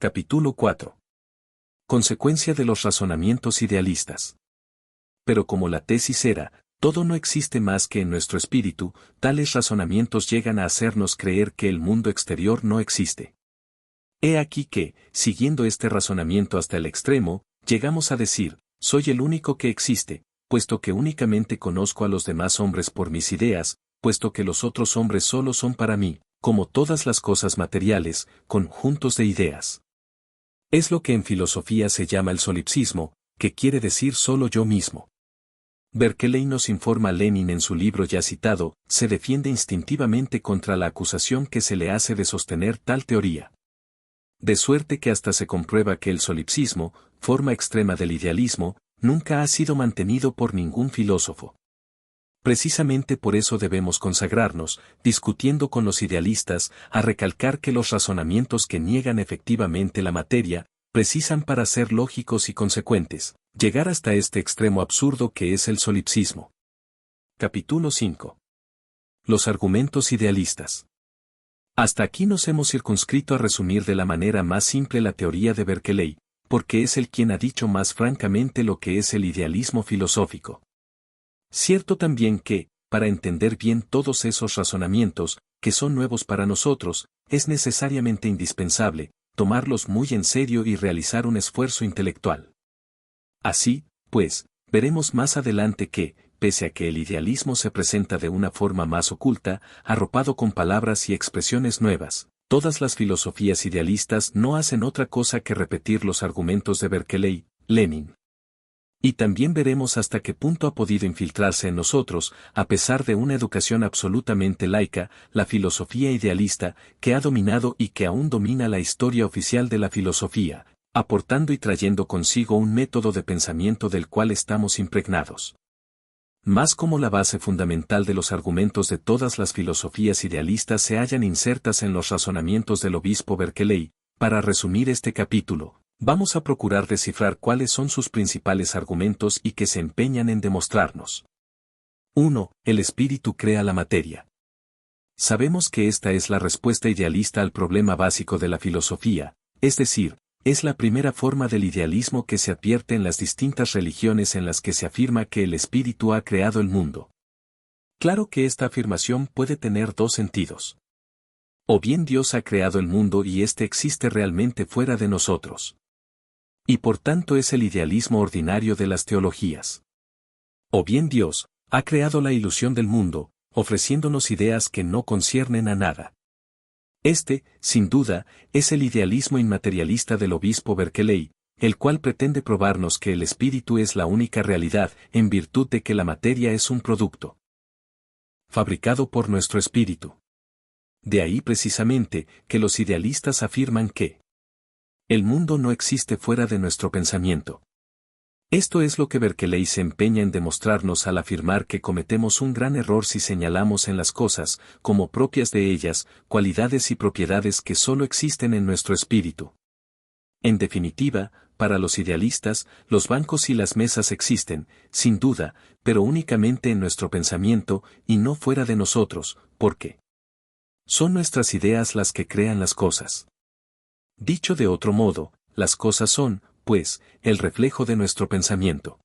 Capítulo 4. Consecuencia de los razonamientos idealistas. Pero como la tesis era, todo no existe más que en nuestro espíritu, tales razonamientos llegan a hacernos creer que el mundo exterior no existe. He aquí que, siguiendo este razonamiento hasta el extremo, llegamos a decir, soy el único que existe, puesto que únicamente conozco a los demás hombres por mis ideas, puesto que los otros hombres solo son para mí, como todas las cosas materiales, conjuntos de ideas. Es lo que en filosofía se llama el solipsismo, que quiere decir solo yo mismo. Berkeley nos informa Lenin en su libro ya citado, se defiende instintivamente contra la acusación que se le hace de sostener tal teoría. De suerte que hasta se comprueba que el solipsismo, forma extrema del idealismo, nunca ha sido mantenido por ningún filósofo. Precisamente por eso debemos consagrarnos, discutiendo con los idealistas, a recalcar que los razonamientos que niegan efectivamente la materia, precisan para ser lógicos y consecuentes, llegar hasta este extremo absurdo que es el solipsismo. Capítulo 5. Los argumentos idealistas. Hasta aquí nos hemos circunscrito a resumir de la manera más simple la teoría de Berkeley, porque es él quien ha dicho más francamente lo que es el idealismo filosófico. Cierto también que, para entender bien todos esos razonamientos, que son nuevos para nosotros, es necesariamente indispensable, tomarlos muy en serio y realizar un esfuerzo intelectual. Así, pues, veremos más adelante que, pese a que el idealismo se presenta de una forma más oculta, arropado con palabras y expresiones nuevas, todas las filosofías idealistas no hacen otra cosa que repetir los argumentos de Berkeley, Lenin. Y también veremos hasta qué punto ha podido infiltrarse en nosotros, a pesar de una educación absolutamente laica, la filosofía idealista, que ha dominado y que aún domina la historia oficial de la filosofía, aportando y trayendo consigo un método de pensamiento del cual estamos impregnados. Más como la base fundamental de los argumentos de todas las filosofías idealistas se hallan insertas en los razonamientos del obispo Berkeley, para resumir este capítulo, vamos a procurar descifrar cuáles son sus principales argumentos y que se empeñan en demostrarnos. 1. El espíritu crea la materia. Sabemos que esta es la respuesta idealista al problema básico de la filosofía, es decir, es la primera forma del idealismo que se advierte en las distintas religiones en las que se afirma que el espíritu ha creado el mundo. Claro que esta afirmación puede tener dos sentidos. O bien Dios ha creado el mundo y éste existe realmente fuera de nosotros. Y por tanto es el idealismo ordinario de las teologías. O bien Dios ha creado la ilusión del mundo, ofreciéndonos ideas que no conciernen a nada. Este, sin duda, es el idealismo inmaterialista del obispo Berkeley, el cual pretende probarnos que el espíritu es la única realidad, en virtud de que la materia es un producto fabricado por nuestro espíritu. De ahí precisamente, que los idealistas afirman que el mundo no existe fuera de nuestro pensamiento. Esto es lo que Berkeley se empeña en demostrarnos al afirmar que cometemos un gran error si señalamos en las cosas, como propias de ellas, cualidades y propiedades que solo existen en nuestro espíritu. En definitiva, para los idealistas, los bancos y las mesas existen, sin duda, pero únicamente en nuestro pensamiento, y no fuera de nosotros, porque son nuestras ideas las que crean las cosas. Dicho de otro modo, las cosas son, pues, el reflejo de nuestro pensamiento.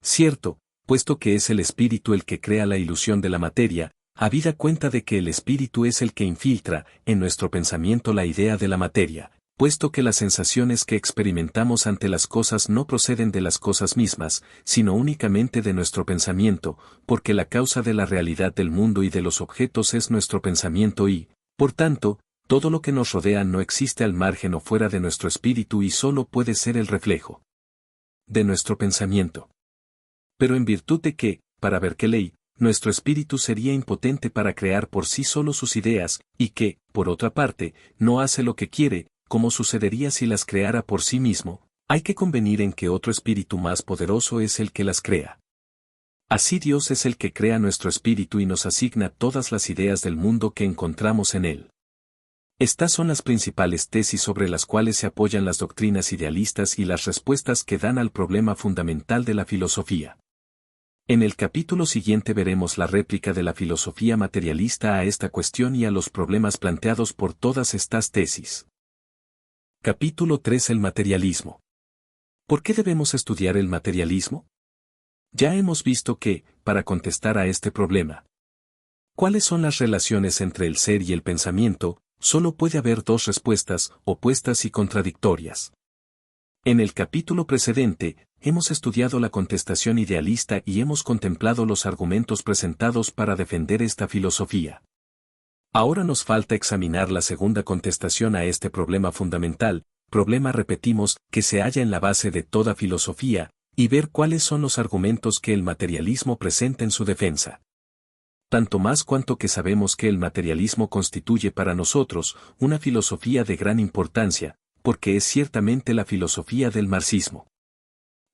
Cierto, puesto que es el espíritu el que crea la ilusión de la materia, habida cuenta de que el espíritu es el que infiltra en nuestro pensamiento la idea de la materia, puesto que las sensaciones que experimentamos ante las cosas no proceden de las cosas mismas, sino únicamente de nuestro pensamiento, porque la causa de la realidad del mundo y de los objetos es nuestro pensamiento y, por tanto, todo lo que nos rodea no existe al margen o fuera de nuestro espíritu y solo puede ser el reflejo de nuestro pensamiento. Pero en virtud de que, para Berkeley, nuestro espíritu sería impotente para crear por sí solo sus ideas, y que, por otra parte, no hace lo que quiere, como sucedería si las creara por sí mismo, hay que convenir en que otro espíritu más poderoso es el que las crea. Así Dios es el que crea nuestro espíritu y nos asigna todas las ideas del mundo que encontramos en él. Estas son las principales tesis sobre las cuales se apoyan las doctrinas idealistas y las respuestas que dan al problema fundamental de la filosofía. En el capítulo siguiente veremos la réplica de la filosofía materialista a esta cuestión y a los problemas planteados por todas estas tesis. Capítulo 3. El materialismo. ¿Por qué debemos estudiar el materialismo? Ya hemos visto que, para contestar a este problema, ¿cuáles son las relaciones entre el ser y el pensamiento? Solo puede haber dos respuestas, opuestas y contradictorias. En el capítulo precedente, hemos estudiado la contestación idealista y hemos contemplado los argumentos presentados para defender esta filosofía. Ahora nos falta examinar la segunda contestación a este problema fundamental, problema repetimos, que se halla en la base de toda filosofía, y ver cuáles son los argumentos que el materialismo presenta en su defensa. Tanto más cuanto que sabemos que el materialismo constituye para nosotros una filosofía de gran importancia, porque es ciertamente la filosofía del marxismo.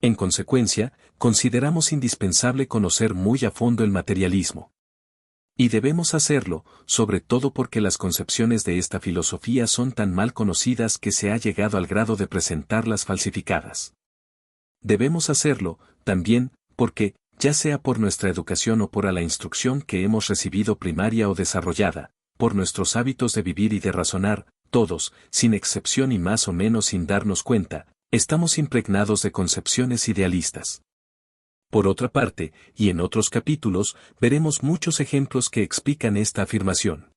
En consecuencia, consideramos indispensable conocer muy a fondo el materialismo. Y debemos hacerlo, sobre todo porque las concepciones de esta filosofía son tan mal conocidas que se ha llegado al grado de presentarlas falsificadas. Debemos hacerlo, también, porque, ya sea por nuestra educación o por la instrucción que hemos recibido primaria o desarrollada, por nuestros hábitos de vivir y de razonar, todos, sin excepción y más o menos sin darnos cuenta, estamos impregnados de concepciones idealistas. Por otra parte, y en otros capítulos, veremos muchos ejemplos que explican esta afirmación.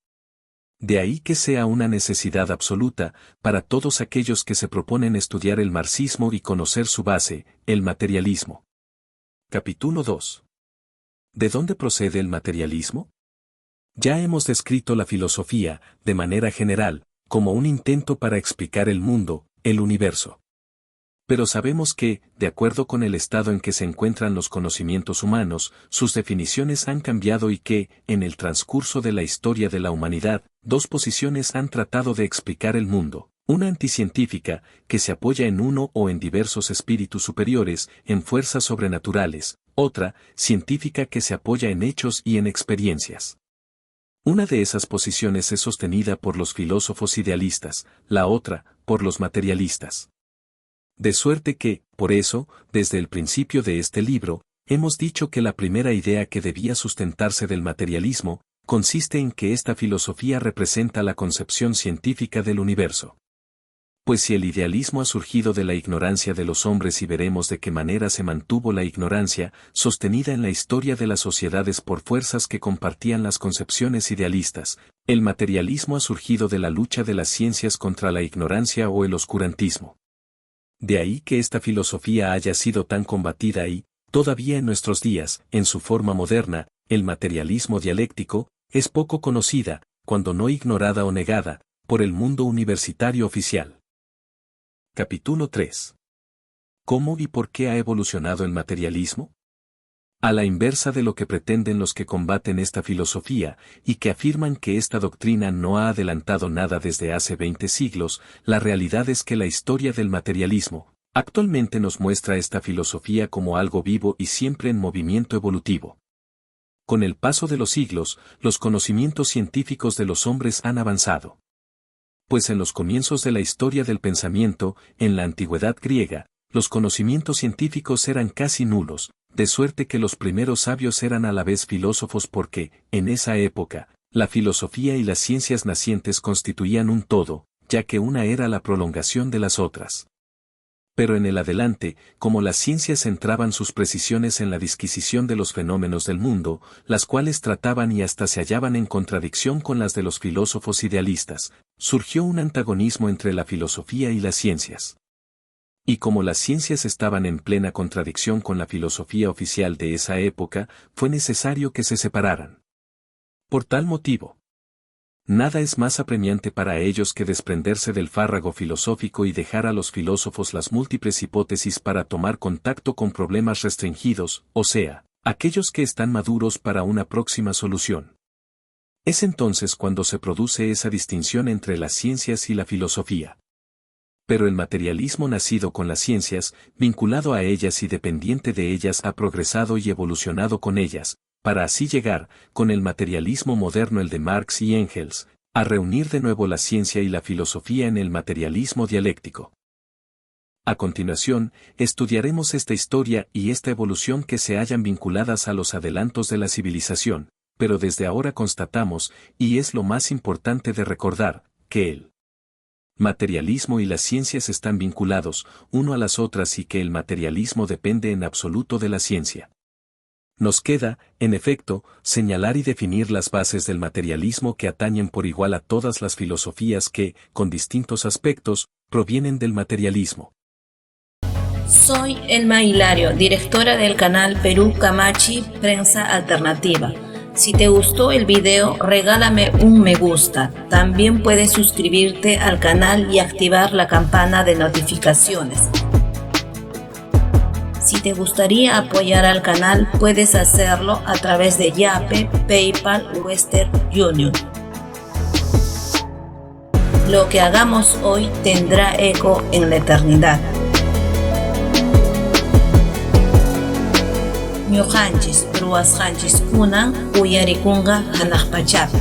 De ahí que sea una necesidad absoluta, para todos aquellos que se proponen estudiar el marxismo y conocer su base, el materialismo. Capítulo 2. ¿De dónde procede el materialismo? Ya hemos descrito la filosofía, de manera general, como un intento para explicar el mundo, el universo. Pero sabemos que, de acuerdo con el estado en que se encuentran los conocimientos humanos, sus definiciones han cambiado y que, en el transcurso de la historia de la humanidad, dos posiciones han tratado de explicar el mundo. Una anticientífica, que se apoya en uno o en diversos espíritus superiores, en fuerzas sobrenaturales, otra, científica que se apoya en hechos y en experiencias. Una de esas posiciones es sostenida por los filósofos idealistas, la otra, por los materialistas. De suerte que, por eso, desde el principio de este libro, hemos dicho que la primera idea que debía sustentarse del materialismo, consiste en que esta filosofía representa la concepción científica del universo. Pues si el idealismo ha surgido de la ignorancia de los hombres y veremos de qué manera se mantuvo la ignorancia, sostenida en la historia de las sociedades por fuerzas que compartían las concepciones idealistas, el materialismo ha surgido de la lucha de las ciencias contra la ignorancia o el oscurantismo. De ahí que esta filosofía haya sido tan combatida y, todavía en nuestros días, en su forma moderna, el materialismo dialéctico, es poco conocida, cuando no ignorada o negada, por el mundo universitario oficial. Capítulo 3. ¿Cómo y por qué ha evolucionado el materialismo? A la inversa de lo que pretenden los que combaten esta filosofía, y que afirman que esta doctrina no ha adelantado nada desde hace 20 siglos, la realidad es que la historia del materialismo, actualmente nos muestra esta filosofía como algo vivo y siempre en movimiento evolutivo. Con el paso de los siglos, los conocimientos científicos de los hombres han avanzado. Pues en los comienzos de la historia del pensamiento, en la antigüedad griega, los conocimientos científicos eran casi nulos, de suerte que los primeros sabios eran a la vez filósofos porque, en esa época, la filosofía y las ciencias nacientes constituían un todo, ya que una era la prolongación de las otras. Pero en el adelante, como las ciencias centraban sus precisiones en la disquisición de los fenómenos del mundo, las cuales trataban y hasta se hallaban en contradicción con las de los filósofos idealistas, surgió un antagonismo entre la filosofía y las ciencias. Y como las ciencias estaban en plena contradicción con la filosofía oficial de esa época, fue necesario que se separaran. Por tal motivo, nada es más apremiante para ellos que desprenderse del fárrago filosófico y dejar a los filósofos las múltiples hipótesis para tomar contacto con problemas restringidos, o sea, aquellos que están maduros para una próxima solución. Es entonces cuando se produce esa distinción entre las ciencias y la filosofía. Pero el materialismo nacido con las ciencias, vinculado a ellas y dependiente de ellas ha progresado y evolucionado con ellas, para así llegar, con el materialismo moderno el de Marx y Engels, a reunir de nuevo la ciencia y la filosofía en el materialismo dialéctico. A continuación, estudiaremos esta historia y esta evolución que se hallan vinculadas a los adelantos de la civilización, pero desde ahora constatamos, y es lo más importante de recordar, que el Materialismo y las ciencias están vinculados, uno a las otras y que el materialismo depende en absoluto de la ciencia. Nos queda, en efecto, señalar y definir las bases del materialismo que atañen por igual a todas las filosofías que, con distintos aspectos, provienen del materialismo. Soy Elma Hilario, directora del canal Perú Camachi Prensa Alternativa. Si te gustó el video, regálame un me gusta. También puedes suscribirte al canal y activar la campana de notificaciones. Si te gustaría apoyar al canal, puedes hacerlo a través de Yape, PayPal o Western Union. Lo que hagamos hoy tendrá eco en la eternidad. Ñuqanchis ruwasqanchis kunan uyarikunqa hanaqpachapi.